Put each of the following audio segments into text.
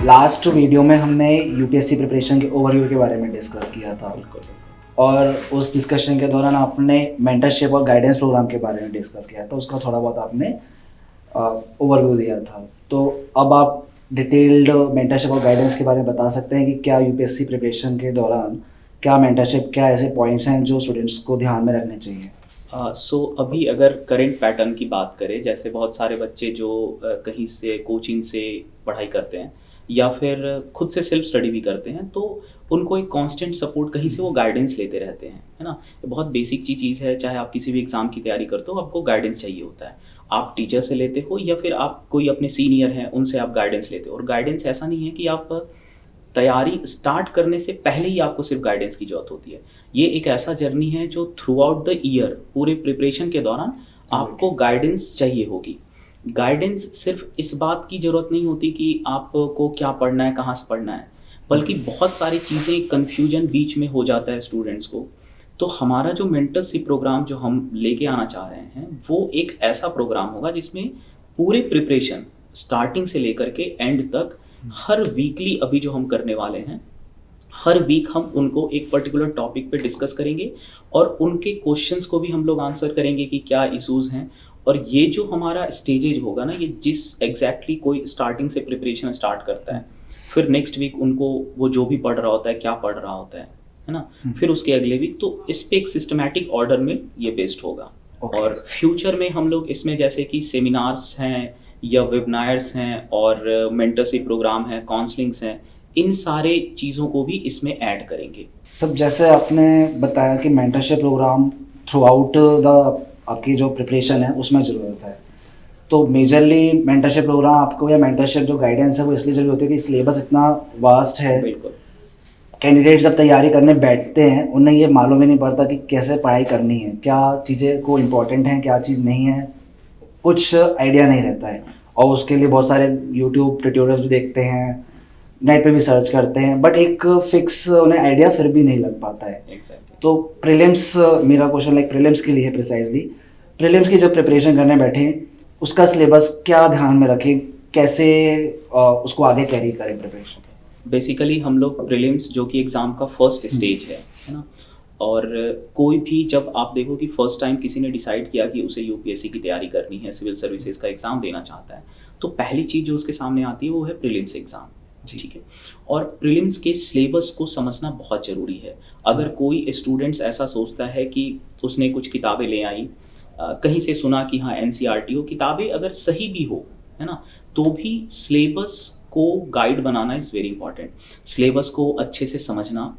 Last video में हमने UPSC preparation के ओवरव्यू के बारे में डिस्कस किया था, और उस डिस्कशन के दौरान आपने मेंटरशिप और गाइडेंस प्रोग्राम के बारे में डिस्कस किया था, उसका थोड़ा बहुत आपने ओवरव्यू दिया था। तो अब आप डिटेल्ड मेंटरशिप और गाइडेंस के बारे में बता सकते हैं कि क्या यूपीएससी प्रिपरेशन के दौरान क्या मेंटरशिप, क्या ऐसे पॉइंट्स हैं जो स्टूडेंट्स को ध्यान में रखने चाहिए? अभी अगर करंट पैटर्न की बात करें, जैसे बहुत सारे बच्चे जो कहीं से कोचिंग से पढ़ाई करते हैं या फिर खुद से सेल्फ स्टडी भी करते हैं, तो उनको एक कांस्टेंट सपोर्ट कहीं से वो गाइडेंस लेते रहते हैं, है ना। ये बहुत बेसिक चीज़ है। चाहे आप किसी भी एग्ज़ाम की तैयारी करते हो, आपको गाइडेंस चाहिए होता है। आप टीचर से लेते हो या फिर आप कोई अपने सीनियर हैं उनसे आप गाइडेंस लेते हो। और गाइडेंस ऐसा नहीं है कि आप तैयारी स्टार्ट करने से पहले ही आपको सिर्फ गाइडेंस की जरूरत होती है। ये एक ऐसा जर्नी है जो थ्रू आउट द ईयर, पूरे प्रिपरेशन के दौरान आपको गाइडेंस चाहिए होगी। गाइडेंस सिर्फ इस बात की ज़रूरत नहीं होती कि आपको क्या पढ़ना है, कहाँ से पढ़ना है, बल्कि बहुत सारी चीज़ें कन्फ्यूजन बीच में हो जाता है स्टूडेंट्स को। तो हमारा जो मेंटरशिप प्रोग्राम जो हम लेके आना चाह रहे हैं, वो एक ऐसा प्रोग्राम होगा जिसमें पूरे प्रिपरेशन स्टार्टिंग से लेकर के एंड तक हर वीकली अभी जो हम करने वाले हैं, हर वीक हम उनको एक पर्टिकुलर टॉपिक पे डिस्कस करेंगे और उनके क्वेश्चंस को भी हम लोग आंसर करेंगे कि क्या इश्यूज हैं। और ये जो हमारा स्टेजेज होगा ना, ये जिस एग्जैक्टली कोई स्टार्टिंग से प्रिपरेशन स्टार्ट करता है, फिर नेक्स्ट वीक उनको वो जो भी पढ़ रहा होता है, क्या पढ़ रहा होता है ना, फिर उसके अगले वीक, तो इस पे एक सिस्टमैटिक ऑर्डर में ये बेस्ड होगा। और फ्यूचर में हम लोग इसमें जैसे कि सेमिनार्स हैं या वेबिनार्स हैं और मेंटरशिप प्रोग्राम है, काउंसलिंग्स हैं, इन सारे चीज़ों को भी इसमें ऐड करेंगे। सब जैसे आपने बताया कि mentorship program throughout the आपकी जो प्रिपरेशन है उसमें ज़रूरत है, तो मेजरली मेंटरशिप प्रोग्राम आपको या मेंटरशिप जो गाइडेंस है वो इसलिए ज़रूरी होती है कि सिलेबस इतना वास्ट है। बिल्कुल। कैंडिडेट जब तैयारी करने बैठते हैं उन्हें ये मालूम ही नहीं पड़ता कि कैसे पढ़ाई करनी है, क्या चीज़ें को इम्पोर्टेंट हैं, क्या चीज़ नहीं है, कुछ आइडिया नहीं रहता है। और उसके लिए बहुत सारे यूट्यूब ट्यूटोरियल्स भी देखते हैं, नेट पे भी सर्च करते हैं, बट एक फिक्स उन्हें आइडिया फिर भी नहीं लग पाता है। Exactly. तो प्रीलिम्स, मेरा क्वेश्चन लाइक प्रीलिम्स के लिए है प्रिसाइजली। प्रीलिम्स की जब प्रिपरेशन करने बैठे, उसका सिलेबस क्या ध्यान में रखें, कैसे उसको आगे कैरी करें प्रिपरेशन? बेसिकली हम लोग प्रीलिम्स जो कि एग्ज़ाम का फर्स्ट स्टेज है ना, और कोई भी जब आप देखो कि फर्स्ट टाइम किसी ने डिसाइड किया कि उसे यूपीएससी की तैयारी करनी है, सिविल सर्विसेज का एग्ज़ाम देना चाहता है, तो पहली चीज़ जो उसके सामने आती है वो है प्रीलिम्स एग्ज़ाम। ठीक है। और प्रीलिम्स के सिलेबस को समझना बहुत ज़रूरी है। अगर कोई स्टूडेंट्स ऐसा सोचता है कि उसने कुछ किताबें ले आई, कहीं से सुना कि हाँ एनसीईआरटी हो, किताबें अगर सही भी हो, है ना, तो भी सिलेबस को guide banana is very important. Syllabus को अच्छे से समझना,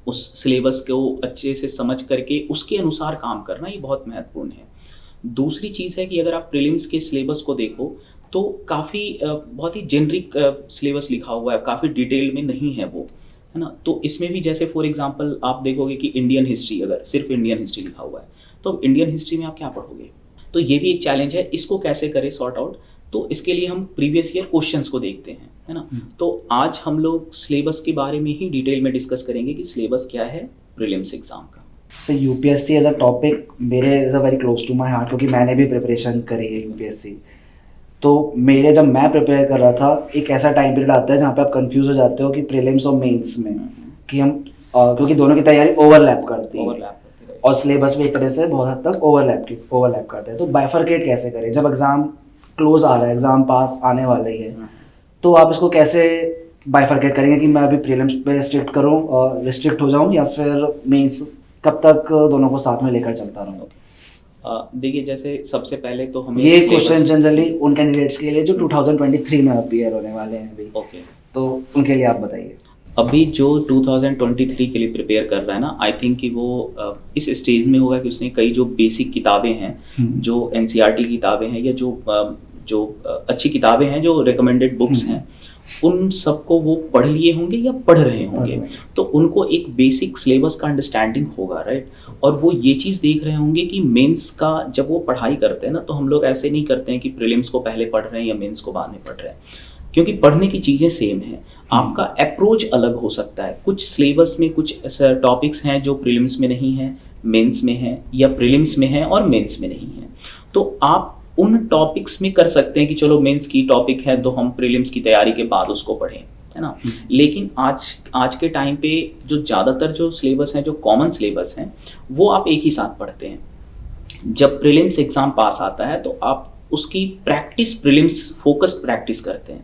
उस सिलेबस को अच्छे से समझ करके उसके अनुसार काम करना, ये बहुत महत्वपूर्ण है। दूसरी चीज़ है कि अगर आप प्रीलिम्स के सिलेबस को देखो तो काफ़ी बहुत ही जेनरिक सिलेबस लिखा हुआ है, काफ़ी डिटेल में नहीं है वो, है ना। तो इसमें भी जैसे फॉर एग्जांपल आप देखोगे कि इंडियन हिस्ट्री, अगर सिर्फ इंडियन हिस्ट्री लिखा हुआ है तो इंडियन हिस्ट्री में आप क्या पढ़ोगे? तो ये भी एक चैलेंज है, इसको कैसे करें सॉर्ट आउट। तो इसके लिए हम प्रीवियस ईयर क्वेश्चंस को देखते हैं, है ना। तो आज हम लोग सिलेबस के बारे में ही डिटेल में डिस्कस करेंगे कि सिलेबस क्या है प्रीलिम्स एग्जाम का। So UPSC as a topic मेरे is a very close to my heart, क्योंकि मैंने भी प्रिपरेशन करी है यूपीएससी। तो जब मैं प्रिपेयर कर रहा था, एक ऐसा टाइम पीरियड आता है जहाँ पे आप कंफ्यूज हो जाते हो कि प्रीलिम्स और मेंस में कि हम क्योंकि दोनों की तैयारी ओवरलैप करती है और सिलेबस भी एक तरह से बहुत हद तक ओवरलैप करते हैं। तो बाइफरकेट कैसे करें जब एग्ज़ाम क्लोज आ रहा है, एग्ज़ाम पास आने वाला ही है, तो आप इसको कैसे बाइफरकेट करेंगे कि मैं अभी प्रीलिम्स पे स्ट्रिक्ट करूँ और रिस्ट्रिक्ट हो जाऊँ, या फिर मेंस कब तक दोनों को साथ में लेकर चलता रहूँ? देखिए, जैसे सबसे पहले तो हमें ये क्वेश्चन जनरली उन कैंडिडेट्स के लिए जो 2023 में अपीयर होने वाले हैं अभी, ओके, तो उनके लिए आप बताइए। अभी जो 2023 के लिए प्रिपेयर कर रहा है ना, आई थिंक कि वो इस स्टेज में होगा कि उसने कई जो बेसिक किताबें हैं, जो एनसीईआरटी किताबें हैं, या जो अच्छी किताबें हैं, जो रिकमेंडेड बुक्स हैं, उन सबको वो पढ़ लिए होंगे या पढ़ रहे होंगे। तो उनको एक बेसिक सिलेबस का अंडरस्टैंडिंग होगा, राइट। और वो ये चीज़ देख रहे होंगे कि मेंस का जब वो पढ़ाई करते हैं ना, तो हम लोग ऐसे नहीं करते हैं कि प्रीलिम्स को पहले पढ़ रहे हैं या मेंस को बाद में पढ़ रहे हैं, क्योंकि पढ़ने की चीज़ें सेम हैं, आपका अप्रोच अलग हो सकता है। कुछ सिलेबस में कुछ ऐसे टॉपिक्स हैं जो प्रीलिम्स में नहीं है, मेंस में है, या प्रीलिम्स में है और मेंस में नहीं है। तो आप उन टॉपिक्स में कर सकते हैं कि चलो मेंस की टॉपिक है तो हम प्रीलिम्स की तैयारी के बाद उसको पढ़ें, है ना। लेकिन आज के टाइम पे जो ज़्यादातर जो सिलेबस हैं, जो कॉमन सिलेबस हैं, वो आप एक ही साथ पढ़ते हैं। जब प्रीलिम्स एग्ज़ाम पास आता है तो आप उसकी प्रैक्टिस, प्रीलिम्स फोकस्ड प्रैक्टिस करते हैं।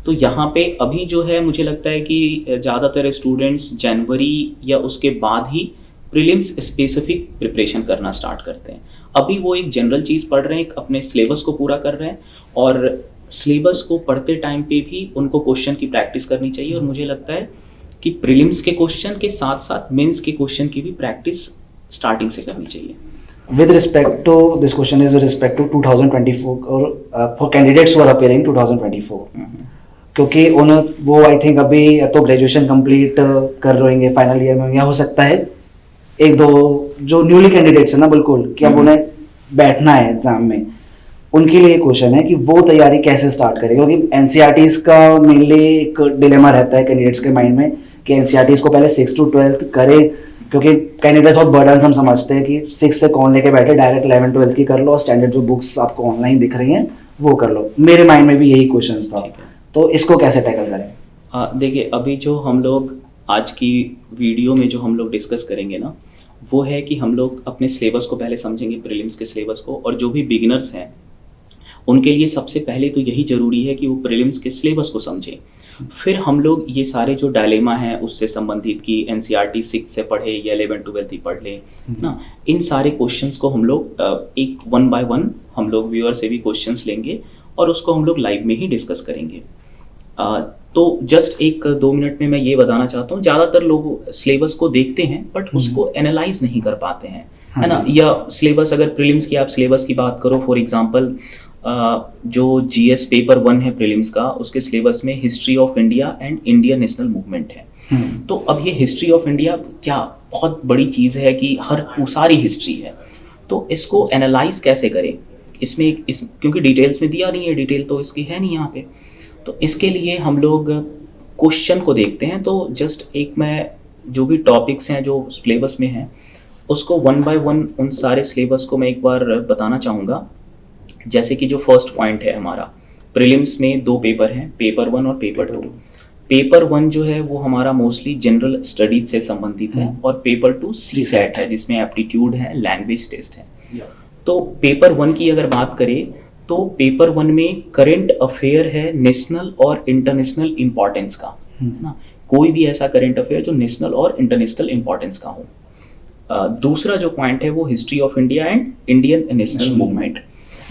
तो यहाँ पे अभी जो है मुझे लगता है कि ज़्यादातर स्टूडेंट्स जनवरी या उसके बाद ही प्रीलिम्स स्पेसिफिक प्रिपरेशन करना स्टार्ट करते हैं। अभी वो एक जनरल चीज़ पढ़ रहे हैं, अपने सिलेबस को पूरा कर रहे हैं, और सिलेबस को पढ़ते टाइम पे भी उनको क्वेश्चन की प्रैक्टिस करनी चाहिए। और मुझे लगता है कि प्रीलिम्स के क्वेश्चन के साथ साथ मेंस के क्वेश्चन की भी प्रैक्टिस स्टार्टिंग से करनी चाहिए। With respect to this question is with respect to 2024 or for candidates who are appearing 2024, क्योंकि वो आई थिंक अभी या तो ग्रेजुएशन कंप्लीट कर रहेंगे फाइनल ईयर में, या हो सकता है एक दो जो न्यूली कैंडिडेट्स है ना, बिल्कुल कि अब उन्हें बैठना है एग्जाम में, उनके लिए क्वेश्चन है कि वो तैयारी कैसे स्टार्ट करें। क्योंकि एनसीईआरटीज का मेनली एक डिलेमा रहता है कैंडिडेट्स के माइंड में कि एनसीईआरटीज को पहले 6 to 12 करें, क्योंकि कैंडिडेट्स बहुत बर्डन हम समझते हैं कि 6 से कौन लेके बैठे, डायरेक्ट 11 12 की कर लो और स्टैंडर्ड जो बुक्स आपको ऑनलाइन दिख रही हैं वो कर लो। मेरे माइंड में भी यही क्वेश्चन था, तो इसको कैसे टैकल करें? देखिए, अभी जो हम लोग आज की वीडियो में जो हम लोग डिस्कस करेंगे ना, वो है कि हम लोग अपने सिलेबस को पहले समझेंगे, प्रीलिम्स के सिलेबस को। और जो भी बिगिनर्स हैं उनके लिए सबसे पहले तो यही ज़रूरी है कि वो प्रीलिम्स के सिलेबस को समझें। फिर हम लोग ये सारे जो डायलेमा हैं उससे संबंधित कि एनसीईआरटी 6 से पढ़े या 11 12 ही पढ़ ले ना, इन सारे क्वेश्चंस को हम लोग एक 1 by 1 हम लोग व्यूअर से भी क्वेश्चंस लेंगे और उसको हम लोग लाइव में ही डिस्कस करेंगे। तो जस्ट 1-2 मिनट में मैं ये बताना चाहता हूँ, ज़्यादातर लोग सिलेबस को देखते हैं बट उसको एनालाइज नहीं कर पाते हैं, है ना। या सिलेबस, अगर प्रीलिम्स की आप सिलेबस की बात करो, फॉर एग्जांपल जो जीएस पेपर 1 है प्रीलिम्स का, उसके सिलेबस में history of India and Indian national movement है। तो अब ये हिस्ट्री ऑफ इंडिया क्या बहुत बड़ी चीज़ है कि सारी हिस्ट्री है, तो इसको एनालाइज कैसे करें इसमें, क्योंकि डिटेल्स में दिया नहीं है, डिटेल तो इसकी है नहीं यहाँ पे। तो इसके लिए हम लोग क्वेश्चन को देखते हैं। तो जस्ट मैं जो भी टॉपिक्स हैं जो सिलेबस में हैं उसको 1 by 1 उन सारे सिलेबस को मैं एक बार बताना चाहूँगा। जैसे कि जो फर्स्ट पॉइंट है हमारा, प्रीलिम्स में 2 पेपर हैं, पेपर 1 और पेपर 2। पेपर 1 जो है वो हमारा मोस्टली जनरल स्टडीज से संबंधित है, और पेपर 2 सीसैट है जिसमें एप्टीट्यूड है, लैंग्वेज टेस्ट है। तो पेपर 1 की अगर बात करें तो पेपर 1 में करंट अफेयर है नेशनल और इंटरनेशनल इम्पोर्टेंस का, है ना। कोई भी ऐसा करंट अफेयर जो नेशनल और इंटरनेशनल इम्पोर्टेंस का हो। दूसरा जो पॉइंट है वो history of India and Indian national movement.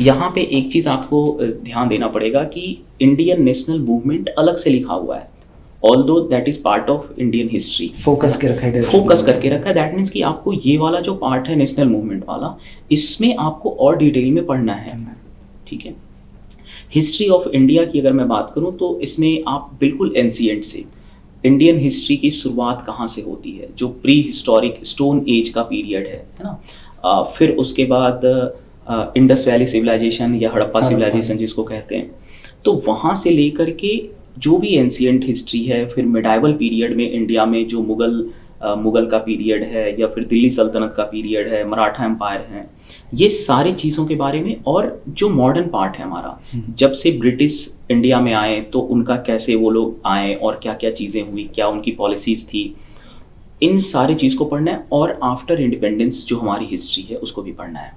यहाँ पे एक चीज़ आपको ध्यान देना पड़ेगा कि इंडियन नेशनल मूवमेंट अलग से लिखा हुआ है, although that is part of Indian history, focus करके रखा है। दैट मीन्स कि आपको ये वाला जो पार्ट है नेशनल मूवमेंट वाला, इसमें आपको और डिटेल में पढ़ना है, ठीक है। हिस्ट्री ऑफ इंडिया की अगर मैं बात करूं तो इसमें आप बिल्कुल एंशिएंट से, इंडियन हिस्ट्री की शुरुआत कहाँ से होती है, जो प्री हिस्टोरिक स्टोन एज का पीरियड है ना। फिर उसके बाद इंडस वैली सिविलाइजेशन या हड़प्पा सिविलाइजेशन जिसको कहते हैं, तो वहाँ से लेकर के जो भी एंशिएंट हिस्ट्री है, फिर मिडाइवल पीरियड में इंडिया में जो मुगल का पीरियड है, या फिर दिल्ली सल्तनत का पीरियड है, मराठा एम्पायर है, ये सारी चीज़ों के बारे में। और जो मॉडर्न पार्ट है हमारा, जब से ब्रिटिश इंडिया में आए तो उनका कैसे वो लोग आए और क्या क्या चीज़ें हुई, क्या उनकी पॉलिसीज़ थी, इन सारी चीज़ को पढ़ना है। और आफ्टर इंडिपेंडेंस जो हमारी हिस्ट्री है उसको भी पढ़ना है,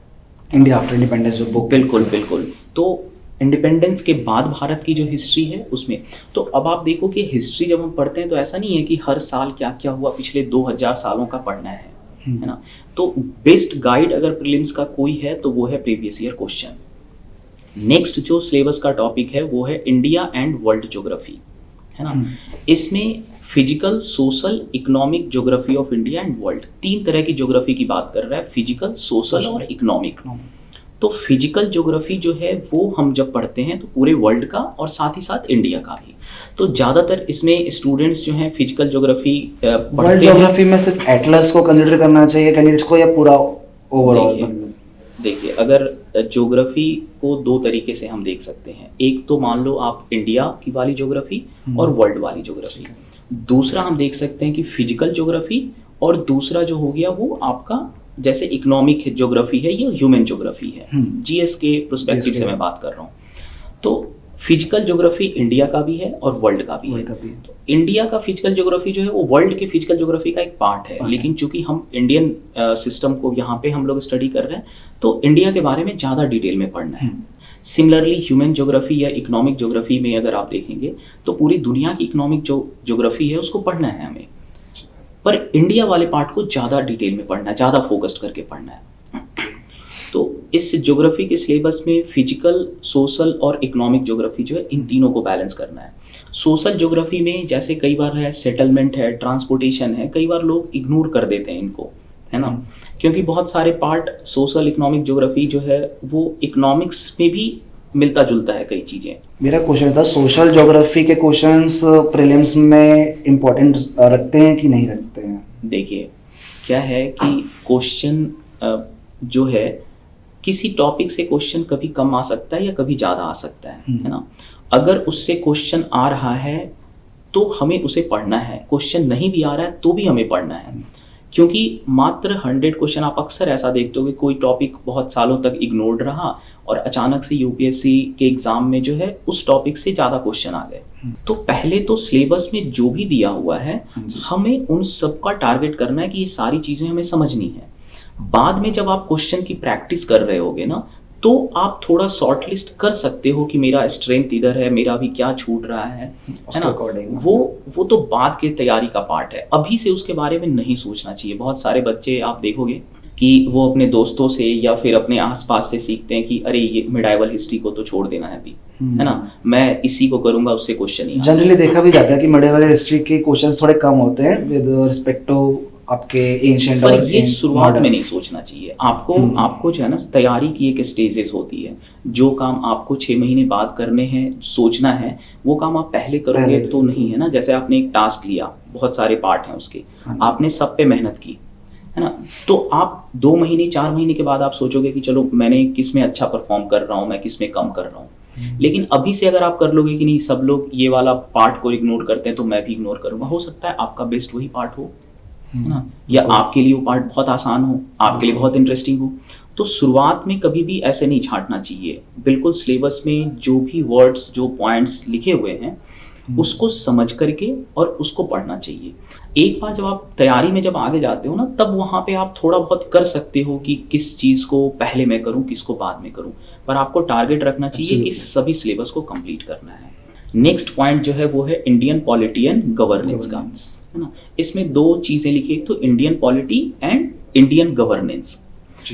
इंडिया आफ्टर इंडिपेंडेंस जो बुक। बिल्कुल। तो इंडिपेंडेंस के बाद भारत की जो हिस्ट्री है उसमें, तो अब आप देखो कि हिस्ट्री जब हम पढ़ते हैं तो ऐसा नहीं है कि हर साल क्या क्या हुआ पिछले 2000 सालों का पढ़ना है ना। तो बेस्ट गाइड अगर प्रीलिम्स का कोई है तो वो है प्रीवियस ईयर क्वेश्चन। नेक्स्ट जो सिलेबस का टॉपिक है वो है इंडिया एंड वर्ल्ड ज्योग्राफी, है ना। इसमें physical, social, economic geography of India and world, 3 तरह की ज्योग्राफी की बात कर रहा है, फिजिकल, सोशल और इकोनॉमिक। तो फिजिकल ज्योग्राफी जो है वो हम जब पढ़ते हैं तो पूरे वर्ल्ड का और साथ ही साथ इंडिया का भी। तो ज़्यादातर इसमें स्टूडेंट्स जो हैं फिजिकल ज्योग्राफी वर्ल्ड ज्योग्राफी में सिर्फ एटलस को कंसीडर करना चाहिए कैंडिडेट्स को, या पूरा ओवरऑल? देखिए, अगर ज्योग्राफी को 2 तरीके से हम देख सकते हैं। एक तो मान लो आप इंडिया की वाली ज्योग्राफी और वर्ल्ड वाली ज्योग्राफी। दूसरा हम देख सकते हैं कि फिजिकल ज्योग्राफी, और दूसरा जो हो गया वो आपका जैसे इकोनॉमिक ज्योग्राफी है, ये ह्यूमन ज्योग्राफी है, जीएस के प्रोस्पेक्टिव GS से मैं बात कर रहा हूँ। तो फिजिकल ज्योग्राफी इंडिया का भी है और वर्ल्ड का भी है। तो इंडिया का फिजिकल ज्योग्राफी जो है वो वर्ल्ड के फिजिकल ज्योग्राफी का एक पार्ट है, लेकिन चूंकि हम इंडियन सिस्टम को यहाँ पे हम लोग स्टडी कर रहे हैं तो इंडिया के बारे में ज़्यादा डिटेल में पढ़ना है। सिमिलरली ह्यूमन ज्योग्राफी या इकोनॉमिक ज्योग्राफी में अगर आप देखेंगे तो पूरी दुनिया की इकोनॉमिक जो ज्योग्राफी है उसको पढ़ना है हमें, पर इंडिया वाले पार्ट को ज़्यादा डिटेल में पढ़ना है, ज़्यादा फोकस्ड करके पढ़ना है। तो इस ज्योग्राफी के सिलेबस में फिजिकल, सोशल और इकोनॉमिक ज्योग्राफी जो है इन तीनों को बैलेंस करना है। सोशल ज्योग्राफी में जैसे कई बार है सेटलमेंट है, ट्रांसपोर्टेशन है, कई बार लोग इग्नोर कर देते हैं इनको, है ना, क्योंकि बहुत सारे पार्ट सोशल इकोनॉमिक ज्योग्राफी जो है वो इकोनॉमिक्स में भी मिलता जुलता है कई चीज़ें। मेरा क्वेश्चन था सोशल ज्योग्राफी के क्वेश्चंस प्रीलिम्स में इम्पोर्टेंट रखते हैं कि नहीं रखते हैं? देखिए क्या है कि क्वेश्चन जो है किसी टॉपिक से क्वेश्चन कभी कम आ सकता है या कभी ज़्यादा आ सकता है ना। अगर उससे क्वेश्चन आ रहा है तो हमें उसे पढ़ना है, क्वेश्चन नहीं भी आ रहा है तो भी हमें पढ़ना है, क्योंकि मात्र 100 क्वेश्चन आप अक्सर ऐसा देखते हो कि कोई टॉपिक बहुत सालों तक इग्नोर्ड रहा और अचानक से यूपीएससी के एग्जाम में जो है उस टॉपिक से ज़्यादा क्वेश्चन आ गए। तो पहले तो सिलेबस में जो भी दिया हुआ है हमें उन सब का टारगेट करना है कि ये सारी चीज़ें हमें समझनी है। बाद में जब आप क्वेश्चन की प्रैक्टिस कर रहे होगे ना तो आप थोड़ा शॉर्ट लिस्ट कर सकते हो कि मेरा स्ट्रेंथ इधर है, मेरा अभी क्या छूट रहा है ना। वो तो बाद के तैयारी का पार्ट है, अभी से उसके बारे में नहीं सोचना चाहिए। बहुत सारे बच्चे आप देखोगे कि वो अपने दोस्तों से या फिर अपने आसपास से सीखते हैं कि अरे ये मिडाइवल हिस्ट्री को तो छोड़ देना है अभी, है ना, मैं इसी को करूंगा, उससे क्वेश्चन ही। जनरली देखा भी जाता है कि मिडाइवल हिस्ट्री के क्वेश्चंस थोड़े कम होते हैं विद रिस्पेक्ट टू आपके एंशिएंट। पर ये शुरुआत में नहीं सोचना चाहिए आपको जो है ना तैयारी की एक स्टेजेस होती है। जो काम आपको 6 महीने बाद करने हैं, सोचना है, वो काम आप पहले करोगे तो नहीं, है ना। जैसे आपने एक टास्क लिया, बहुत सारे पार्ट हैं उसके, आपने सब पे मेहनत की, है ना, तो आप 2 महीने 4 महीने के बाद आप सोचोगे कि चलो मैंने किस में अच्छा परफॉर्म कर रहा हूँ, मैं किस में कम कर रहा हूँ। लेकिन अभी से अगर आप कर लोगे कि नहीं सब लोग ये वाला पार्ट को इग्नोर करते हैं तो मैं भी इग्नोर करूंगा, हो सकता है आपका बेस्ट वही पार्ट हो, है ना, या आपके लिए वो पार्ट बहुत आसान हो, आपके लिए बहुत इंटरेस्टिंग हो। तो शुरुआत में कभी भी ऐसे नहीं छांटना चाहिए, बिल्कुल सिलेबस में जो भी वर्ड्स, जो पॉइंट्स लिखे हुए हैं उसको समझ करके और उसको पढ़ना चाहिए। एक बार जब आप तैयारी में जब आगे जाते हो ना तब वहाँ पे आप थोड़ा बहुत कर सकते हो कि किस चीज़ को पहले मैं करूँ, किसको बाद में करूँ, पर आपको टारगेट रखना चाहिए कि सभी सिलेबस को कंप्लीट करना है। नेक्स्ट पॉइंट जो है वो है इंडियन पॉलिटी एंड गवर्नेंस का, है ना। इसमें 2 चीज़ें लिखी, एक तो Indian polity and Indian governance.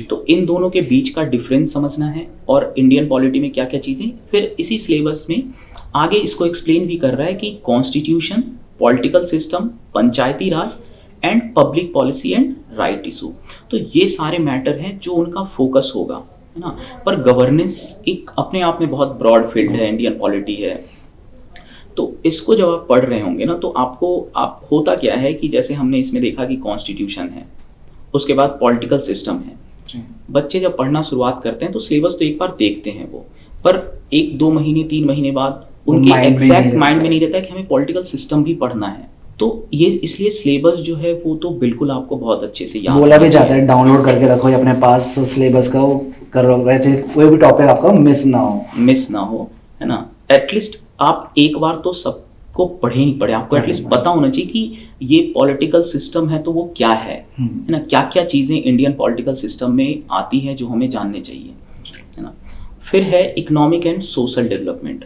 तो इन दोनों के बीच का डिफरेंस समझना है और इंडियन पॉलिटी में क्या क्या चीज़ें। फिर इसी सिलेबस में आगे इसको एक्सप्लेन भी कर रहा है कि constitution, political system, Panchayati Raj and public policy and right issue. तो ये सारे मैटर हैं जो उनका फोकस होगा, है ना। पर गवर्नेंस एक अपने आप में बहुत ब्रॉड फील्ड है, इंडियन पॉलिटी है। तो इसको जब आप पढ़ रहे होंगे ना तो आप होता क्या है कि जैसे हमने इसमें देखा कि कॉन्स्टिट्यूशन है, उसके बाद पॉलिटिकल सिस्टम है। बच्चे जब पढ़ना शुरुआत करते हैं तो सिलेबस तो एक बार देखते हैं वो, पर 1-2 महीने 3 महीने बाद उनके एग्जैक्ट माइंड में नहीं रहता है कि हमें पॉलिटिकल सिस्टम भी पढ़ना है। तो ये इसलिए सिलेबस जो है वो तो बिल्कुल आपको बहुत अच्छे से याद बोला भी जाता है डाउनलोड करके रखो या अपने पास सिलेबस का वो कर लो, वैसे कोई भी टॉपिक आपका मिस ना हो, है ना। एटलीस्ट आप एक बार तो सबको पढ़े ही पढ़े, आपको एटलीस्ट पता होना चाहिए कि ये पॉलिटिकल सिस्टम है तो वो क्या है ना, क्या क्या चीज़ें इंडियन पॉलिटिकल सिस्टम में आती हैं जो हमें जानने चाहिए, है ना। फिर है economic and social development.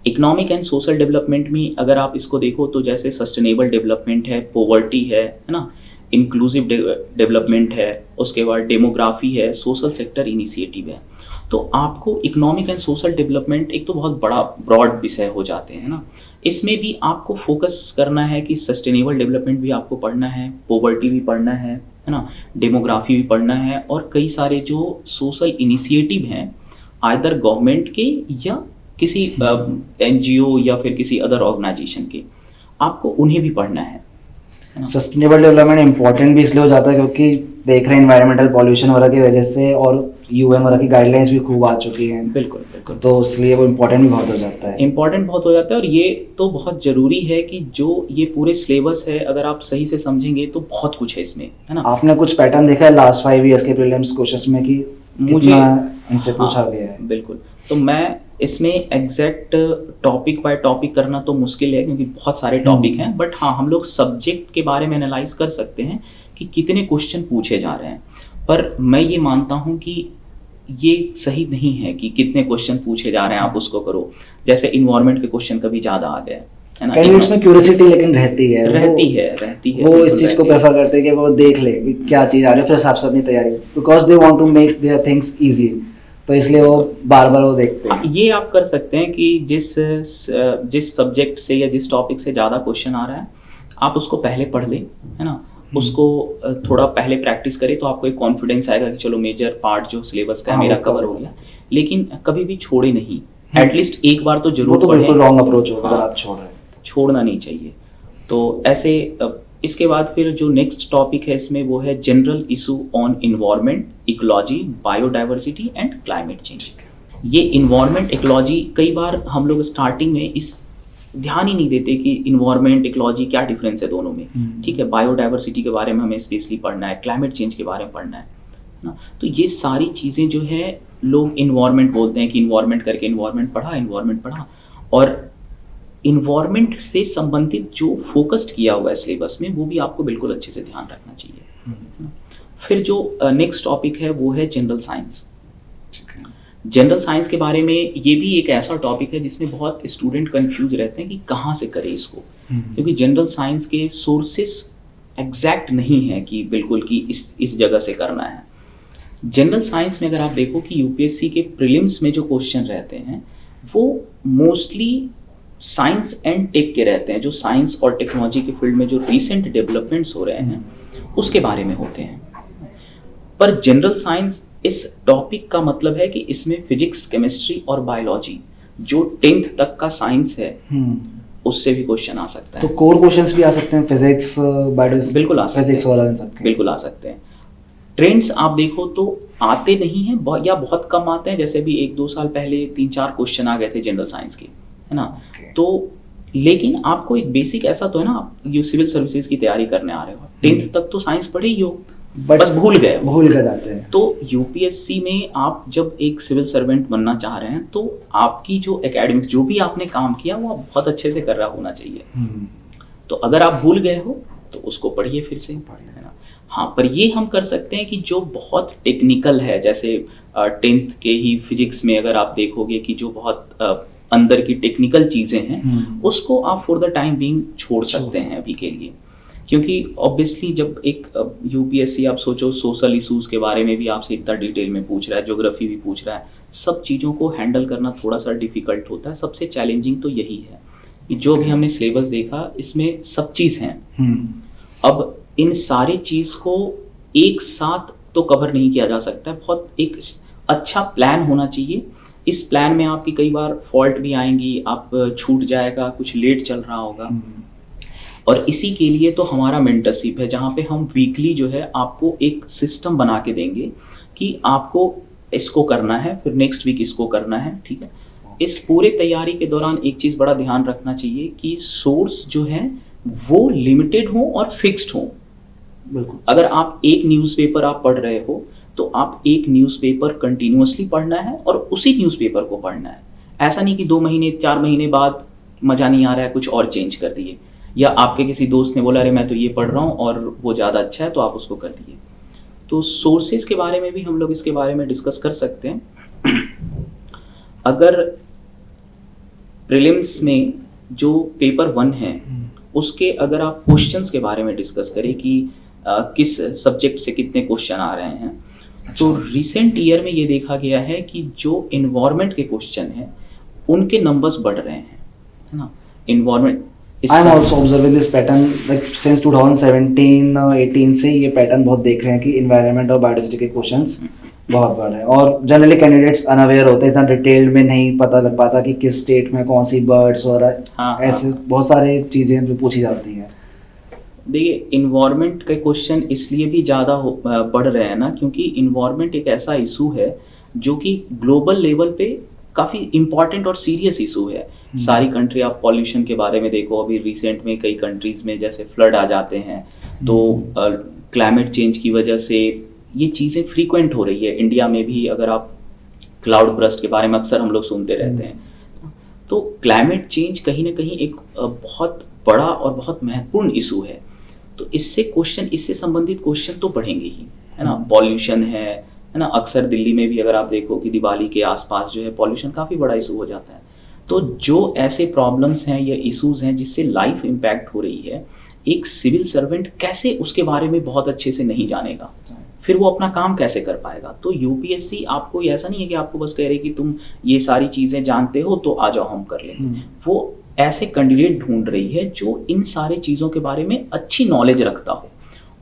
Economic and social development में अगर आप इसको देखो तो जैसे सस्टेनेबल डेवलपमेंट है, पॉवर्टी है ना, इंक्लूसिव डेवलपमेंट है, उसके बाद डेमोग्राफी है, सोशल सेक्टर इनिशिएटिव है। तो आपको इकोनॉमिक एंड सोशल डेवलपमेंट एक तो बहुत बड़ा ब्रॉड विषय हो जाते हैं ना। इसमें भी आपको फोकस करना है कि सस्टेनेबल डेवलपमेंट भी आपको पढ़ना है, पॉवर्टी भी पढ़ना है ना, डेमोग्राफी भी पढ़ना है, और कई सारे जो सोशल इनिशिएटिव हैं आइदर गवर्नमेंट के या किसी NGO या फिर किसी अदर ऑर्गेनाइजेशन के, आपको उन्हें भी पढ़ना है। सस्टेनेबल डेवलपमेंट इम्पोर्टेंट भी इसलिए हो जाता है क्योंकि देख रहे हैं एनवायरमेंटल पॉल्यूशन वगैरह की वजह से, और यूएन वगैरह की गाइडलाइंस भी खूब आ चुकी हैं, बिल्कुल बिल्कुल। तो इसलिए वो इम्पोर्टेंट भी बहुत हो जाता है। इम्पॉर्टेंट बहुत हो जाता है, और ये तो बहुत ज़रूरी है कि जो ये पूरे सिलेबस है अगर आप सही से समझेंगे तो बहुत कुछ है इसमें, है ना। आपने कुछ पैटर्न देखा है लास्ट 5 ईयर्स के प्रीलिम्स क्वेश्चंस में कि मुझे इनसे पूछा हाँ, गया है? बिल्कुल। तो मैं इसमें एग्जैक्ट टॉपिक बाय टॉपिक करना तो मुश्किल है क्योंकि बहुत सारे टॉपिक हैं, बट हाँ हम लोग सब्जेक्ट के बारे में एनालाइज कर सकते हैं कि कितने क्वेश्चन पूछे जा रहे हैं। पर मैं ये मानता हूँ कि ये सही नहीं है कि कितने क्वेश्चन पूछे जा रहे हैं आप उसको करो। जैसे इन्वायरमेंट के क्वेश्चन कभी ज़्यादा आ गए, है ना। कैंडिडेट्स में क्यूरियोसिटी लेकिन रहती है, रहती है वो इस बिल्कुल चीज को रहती है। प्रेफर करते हैं कि वो देख ले कि क्या चीज आ रही है, फिर हिसाब से अपनी तैयारी, because they want to make their things easy, तो इसलिए वो बार बार वो देखते हाँ, हैं। ये आप कर सकते हैं कि जिस सब्जेक्ट से या जिस टॉपिक से ज़्यादा क्वेश्चन आ रहा है आप उसको पहले पढ़ लें, है ना। उसको थोड़ा पहले प्रैक्टिस करें तो आपको एक कॉन्फिडेंस आएगा कि चलो मेजर पार्ट जो सिलेबस का है हाँ, मेरा वो कवर हो गया। लेकिन कभी भी छोड़े नहीं, एटलीस्ट एक बार तो वो जरूर तो बिल्कुल पढ़ें, रॉन्ग अप्रोच होगा अगर हाँ। आप छोड़ रहे हैं। छोड़ना नहीं चाहिए। तो ऐसे इसके बाद फिर जो नेक्स्ट टॉपिक है इसमें वो है general issue on environment, ecology, biodiversity and climate change. ये इन्वायरमेंट इकोलॉजी कई बार हम लोग स्टार्टिंग में इस ध्यान ही नहीं देते कि इन्वायरमेंट इकोलॉजी क्या डिफरेंस है दोनों में। ठीक है, बायोडाइवर्सिटी के बारे में हमें स्पेशली पढ़ना है, क्लाइमेट चेंज के बारे में पढ़ना है ना। तो ये सारी चीज़ें जो है लोग इन्वायरमेंट बोलते हैं कि इन्वायरमेंट करके इन्वायरमेंट पढ़ा, और इन्वायरमेंट से संबंधित जो फोकस्ड किया हुआ है सिलेबस में वो भी आपको बिल्कुल अच्छे से ध्यान रखना चाहिए, है ना। फिर जो नेक्स्ट टॉपिक है वो है जनरल साइंस। जनरल साइंस के बारे में ये भी एक ऐसा टॉपिक है जिसमें बहुत स्टूडेंट कंफ्यूज रहते हैं कि कहाँ से करें इसको, क्योंकि जनरल साइंस के सोर्सेस एग्जैक्ट नहीं है कि बिल्कुल कि इस जगह से करना है। जनरल साइंस में अगर आप देखो कि यूपीएससी के प्रीलिम्स में जो क्वेश्चन रहते हैं वो मोस्टली साइंस एंड टेक के रहते हैं, जो साइंस और टेक्नोलॉजी के फील्ड में जो रिसेंट डेवलपमेंट्स हो रहे हैं उसके बारे में होते हैं। पर जनरल साइंस इस टॉपिक का मतलब है कि इसमें फिजिक्स, केमिस्ट्री और बायोलॉजी जो 10th तक का साइंस है उससे भी क्वेश्चन आ सकता है। तो कोर क्वेश्चंस भी आ सकते हैं, फिजिक्स, बायोलॉजी, बिल्कुल आ सकते फिजिक्स हैं, वाला इन सब के। बिल्कुल आ सकते हैं। ट्रेंड्स आप देखो तो आते नहीं हैं या बहुत कम आते हैं। जैसे भी 1-2 साल पहले 3-4 क्वेश्चन आ गए थे जनरल साइंस के, है ना। तो लेकिन आपको एक बेसिक ऐसा तो है ना, आप ये सिविल सर्विसेज की तैयारी करने आ रहे हो, 10th तक तो साइंस पढ़े ही हो, बस भूल कर जाते हैं। तो यूपीएससी में आप जब एक सिविल सर्वेंट बनना चाह रहे हैं तो आपकी जो एकेडमिक्स जो भी आपने काम किया वो आप बहुत अच्छे से कर रहा होना चाहिए। तो अगर आप भूल गए हो तो उसको पढ़िए फिर से, है ना। हाँ, पर ये हम कर सकते हैं कि जो बहुत टेक्निकल है, जैसे 10th के ही फिजिक्स में अगर आप देखोगे कि जो बहुत अंदर की टेक्निकल चीज़ें हैं उसको आप फॉर द टाइम बीइंग छोड़ सकते हैं अभी के लिए। क्योंकि ऑब्वियसली जब एक यूपीएससी आप सोचो सोशल इशूज के बारे में भी आपसे इतना डिटेल में पूछ रहा है, ज्योग्राफी भी पूछ रहा है, सब चीज़ों को हैंडल करना थोड़ा सा डिफिकल्ट होता है। सबसे चैलेंजिंग तो यही है कि जो भी हमने सिलेबस देखा इसमें सब चीज़ हैं। अब इन सारी चीज़ को एक साथ तो कवर नहीं किया जा सकता, बहुत एक अच्छा प्लान होना चाहिए। इस प्लान में आपकी कई बार फॉल्ट भी आएंगी, आप छूट जाएगा, कुछ लेट चल रहा होगा, और इसी के लिए तो हमारा मेंटरशिप है जहाँ पे हम वीकली जो है आपको एक सिस्टम बना के देंगे कि आपको इसको करना है, फिर नेक्स्ट वीक इसको करना है, ठीक है। इस पूरे तैयारी के दौरान एक चीज़ बड़ा ध्यान रखना चाहिए कि सोर्स जो है वो लिमिटेड हो और फिक्स्ड हो। बिल्कुल। अगर आप एक न्यूज़पेपर आप पढ़ रहे हो तो आप एक न्यूज़पेपर कंटिन्यूअसली पढ़ना है और उसी न्यूज़पेपर को पढ़ना है। ऐसा नहीं कि 2 महीने 4 महीने बाद मज़ा नहीं आ रहा है कुछ और चेंज कर दिए, या आपके किसी दोस्त ने बोला अरे मैं तो ये पढ़ रहा हूँ और वो ज़्यादा अच्छा है तो आप उसको कर दिए। तो सोर्सेज के बारे में भी हम लोग इसके बारे में डिस्कस कर सकते हैं। अगर प्रीलिम्स में जो पेपर 1 है उसके अगर आप क्वेश्चंस के बारे में डिस्कस करें कि किस सब्जेक्ट से कितने क्वेश्चन आ रहे हैं, तो रिसेंट ईयर में ये देखा गया है कि जो इन्वायरमेंट के क्वेश्चन हैं उनके नंबर्स बढ़ रहे हैं, है ना। Environment I am also observing this pattern, like since 2017-18 से ये पैटर्न बहुत देख रहे हैं कि इन्वायरमेंट और बायोडाइवर्सिटी के क्वेश्चंस बहुत बढ़ रहे हैं, और जनरली कैंडिडेट्स अनअवेयर होते हैं, इतना डिटेल में नहीं पता लग पाता कि किस स्टेट में कौन सी बर्ड्स और ऐसे बहुत सारे चीज़ें जो पूछी जाती हैं। देखिए, इन्वायरमेंट के क्वेश्चन इसलिए भी ज़्यादा बढ़ रहे हैं ना, क्योंकि इन्वायरमेंट एक ऐसा इशू है जो कि ग्लोबल लेवल पे काफ़ी इम्पॉर्टेंट और सीरियस इशू है। सारी कंट्री, आप पॉल्यूशन के बारे में देखो, अभी रिसेंट में कई कंट्रीज़ में जैसे फ्लड आ जाते हैं, तो क्लाइमेट चेंज की वजह से ये चीज़ें फ्रीक्वेंट हो रही है। इंडिया में भी अगर आप क्लाउड बर्स्ट के बारे में अक्सर हम लोग सुनते रहते हैं, तो क्लाइमेट चेंज कहीं ना कहीं एक बहुत बड़ा और बहुत महत्वपूर्ण इशू है। तो इससे संबंधित क्वेश्चन तो बढ़ेंगे ही, है ना। पॉल्यूशन है ना, अक्सर दिल्ली में भी अगर आप देखो कि दिवाली के आसपास जो है पॉल्यूशन काफ़ी बड़ा इशू हो जाता है। तो जो ऐसे प्रॉब्लम्स हैं या इश्यूज हैं जिससे लाइफ इम्पैक्ट हो रही है, एक सिविल सर्वेंट कैसे उसके बारे में बहुत अच्छे से नहीं जानेगा, फिर वो अपना काम कैसे कर पाएगा। तो यूपीएससी आपको ऐसा नहीं है कि आपको बस कह रही कि तुम ये सारी चीज़ें जानते हो तो आ जाओ हम कर लेंगे। वो ऐसे कैंडिडेट ढूंढ रही है जो इन सारे चीज़ों के बारे में अच्छी नॉलेज रखता हो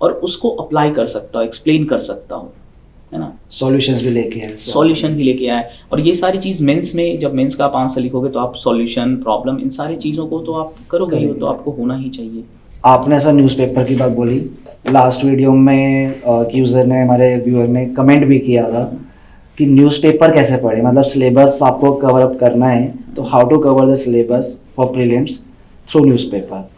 और उसको अप्लाई कर सकता हो, एक्सप्लेन कर सकता हो, है ना। सॉल्यूशंस भी लेके आए, सॉल्यूशन भी लेके आए। और ये सारी चीज़ मेंस में, जब मेंस का आप आंसर लिखोगे तो आप सॉल्यूशन, प्रॉब्लम, इन सारी चीज़ों को तो आप करोगे ही, तो आपको होना ही चाहिए। आपने ऐसा न्यूज़पेपर की बात बोली, लास्ट वीडियो में यूज़र ने, हमारे व्यूअर ने कमेंट भी किया था कि न्यूज़पेपर कैसे पढ़े, मतलब सिलेबस आपको कवर अप करना है तो how to cover the syllabus for prelims through newspaper.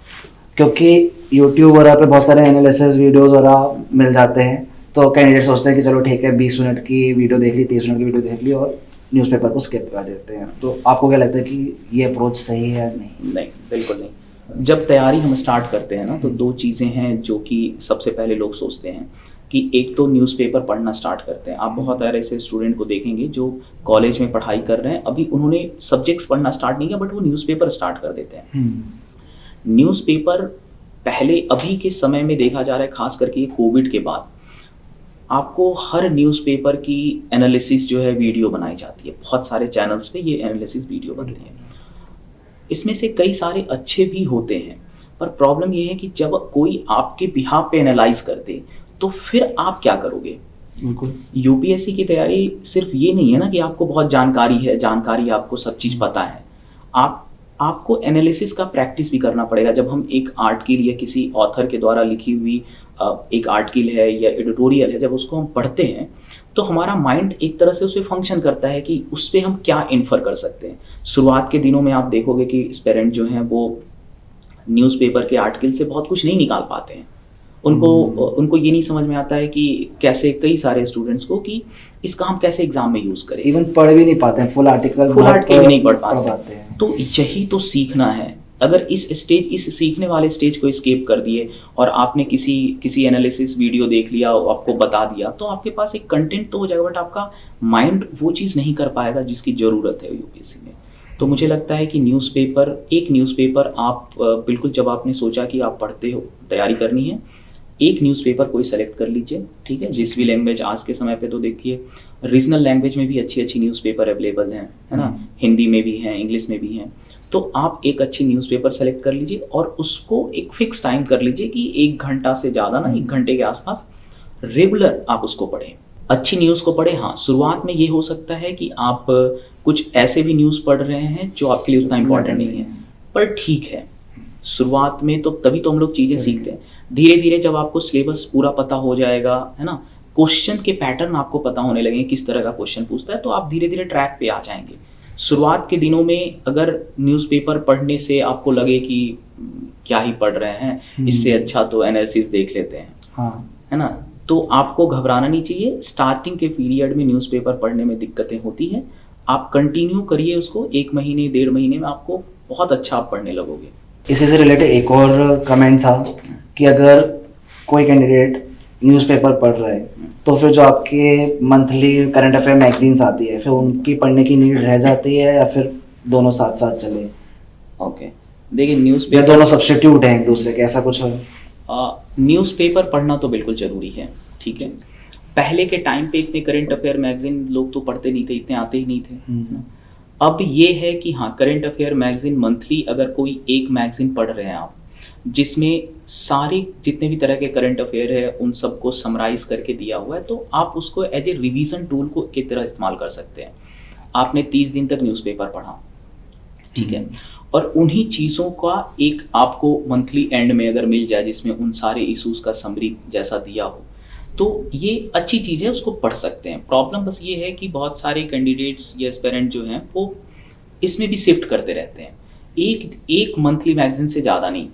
क्योंकि यूट्यूब वगैरह पे बहुत सारे एनालिसिस वीडियोज़ वगैरह मिल जाते हैं, तो कैंडिडेट सोचते हैं कि चलो ठीक है 20 मिनट की वीडियो देख ली, 30 मिनट की वीडियो देख ली और न्यूज़पेपर को स्किप कर देते हैं। तो आपको क्या लगता है कि ये अप्रोच सही है? नहीं, बिल्कुल नहीं। जब तैयारी हम स्टार्ट करते हैं ना, तो दो चीज़ें हैं जो कि सबसे पहले लोग सोचते हैं कि एक तो न्यूज़पेपर पढ़ना स्टार्ट करते हैं। आप बहुत सारे ऐसे स्टूडेंट को देखेंगे जो कॉलेज में पढ़ाई कर रहे हैं, अभी उन्होंने सब्जेक्ट्स पढ़ना स्टार्ट नहीं किया, बट वो न्यूज़पेपर स्टार्ट कर देते हैं। न्यूज़पेपर पहले, अभी के समय में देखा जा रहा है, खास करके ये कोविड के बाद, आपको हर न्यूज़पेपर की एनालिसिस जो है वीडियो बनाई जाती है। बहुत सारे चैनल्स पे ये एनालिसिस वीडियो बनते हैं। इसमें से कई सारे अच्छे भी होते हैं, पर प्रॉब्लम ये है कि जब कोई आपके बिहाफ पे एनालाइज कर दे तो फिर आप क्या करोगे। बिल्कुल। यूपीएससी की तैयारी सिर्फ ये नहीं है ना कि आपको बहुत जानकारी आपको सब चीज़ पता है। आपको एनालिसिस का प्रैक्टिस भी करना पड़ेगा। जब हम एक आर्टिकल या किसी ऑथर के द्वारा लिखी हुई एक आर्टिकल है या एडिटोरियल है, जब उसको हम पढ़ते हैं तो हमारा माइंड एक तरह से उस पर फंक्शन करता है कि उस पर हम क्या इन्फर कर सकते हैं। शुरुआत के दिनों में आप देखोगे कि एस्पिरेंट जो हैं वो न्यूज़पेपर के आर्टिकल से बहुत कुछ नहीं निकाल पाते हैं। उनको ये नहीं समझ में आता है कि कैसे, कई सारे स्टूडेंट्स को, कि इसका हम कैसे एग्जाम में यूज़ करें। इवन पढ़ भी नहीं पाते हैं, फुल आर्टिकल भी नहीं पढ़ पाते हैं। तो यही तो सीखना है। अगर इस सीखने वाले स्टेज को स्केप कर दिए और आपने किसी एनालिसिस वीडियो देख लिया, आपको बता दिया, तो आपके पास एक कंटेंट तो हो जाएगा, बट आपका माइंड वो चीज़ नहीं कर पाएगा जिसकी ज़रूरत है यूपीएससी में। तो मुझे लगता है कि एक न्यूज़पेपर आप बिल्कुल, जब आपने सोचा कि आप पढ़ते हो, तैयारी करनी है, एक न्यूज़पेपर कोई सेलेक्ट कर लीजिए, ठीक है। जिस भी लैंग्वेज, आज के समय पे तो देखिए रीजनल लैंग्वेज में भी अच्छी न्यूज़पेपर अवेलेबल हैं, है ना। हिंदी में भी हैं, इंग्लिश में भी हैं। तो आप एक अच्छी न्यूज़पेपर सेलेक्ट कर लीजिए और उसको एक फिक्स टाइम कर लीजिए कि 1 घंटा से ज़्यादा ना, 1 घंटे के आसपास रेगुलर आप उसको पढ़ें, अच्छी न्यूज़ को पढ़ें। हाँ, शुरुआत में ये हो सकता है कि आप कुछ ऐसे भी न्यूज़ पढ़ रहे हैं जो आपके लिए उतना इम्पोर्टेंट नहीं है, पर ठीक है, शुरुआत में तो तभी तो हम लोग चीज़ें सीखते हैं। धीरे धीरे जब आपको सिलेबस पूरा पता हो जाएगा, है ना, क्वेश्चन के पैटर्न आपको पता होने लगेंगे, किस तरह का क्वेश्चन पूछता है, तो आप धीरे धीरे ट्रैक पे आ जाएंगे। शुरुआत के दिनों में अगर न्यूज़पेपर पढ़ने से आपको लगे कि क्या ही पढ़ रहे हैं, इससे अच्छा तो एनालिसिस देख लेते हैं, हाँ, है ना, तो आपको घबराना नहीं चाहिए। स्टार्टिंग के पीरियड में न्यूज़पेपर पढ़ने में दिक्कतें होती हैं, आप कंटिन्यू करिए उसको, 1 महीने 1.5 महीने में आपको बहुत अच्छा आप पढ़ने लगोगे। इसी से रिलेटेड एक और कमेंट था कि अगर कोई कैंडिडेट न्यूज़पेपर पढ़ रहा है तो फिर जो आपके मंथली करंट अफेयर मैगजीन्स आती है, फिर उनकी पढ़ने की नीड रह जाती है या फिर दोनों साथ साथ चले? ओके, देखिए न्यूज़पेपर, या दोनों सब्स्टिट्यूट हैं एक दूसरे के, ऐसा कुछ हो? न्यूज़पेपर पढ़ना तो बिल्कुल ज़रूरी है, ठीक है। पहले के टाइम पे इतने करंट अफेयर मैगजीन लोग तो पढ़ते नहीं थे, इतने आते ही नहीं थे। अब ये है कि हाँ, करंट अफेयर मैगजीन मंथली, अगर कोई एक मैगजीन पढ़ रहे हैं आप, जिसमें सारे जितने भी तरह के करंट अफेयर है उन सबको समराइज करके दिया हुआ है, तो आप उसको एज ए रिवीजन टूल को की तरह इस्तेमाल कर सकते हैं। आपने 30 दिन तक न्यूज़पेपर पढ़ा, ठीक है, और उन्हीं चीज़ों का एक आपको मंथली एंड में अगर मिल जाए जिसमें उन सारे इश्यूज का समरी जैसा दिया हो, तो ये अच्छी चीज़ है, उसको पढ़ सकते हैं। प्रॉब्लम बस ये है कि बहुत सारे कैंडिडेट्स या एस्पिरेंट जो हैं वो इसमें भी शिफ्ट करते रहते हैं, एक मंथली मैगजीन से ज़्यादा नहीं,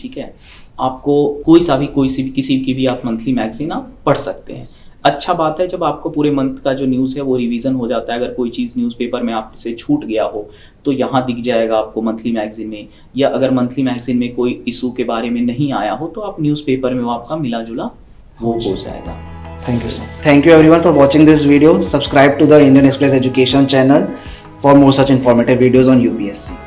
ठीक है। आपको कोई सी भी किसी की भी आप मंथली मैगजीन आप पढ़ सकते हैं। अच्छा बात है जब आपको पूरे मंथ का जो न्यूज़ है वो रिवीजन हो जाता है। अगर कोई चीज़ न्यूज़पेपर में आपसे छूट गया हो तो यहाँ दिख जाएगा आपको मंथली मैगजीन में, या अगर मंथली मैगजीन में कोई इशू के बारे में नहीं आया हो तो आप न्यूज़पेपर में वो आपका मिला जुला वो हो जाएगा। Thank you, sir. Thank you everyone for watching this video. Subscribe to the Indian Express Education channel for more such informative videos on UPSC.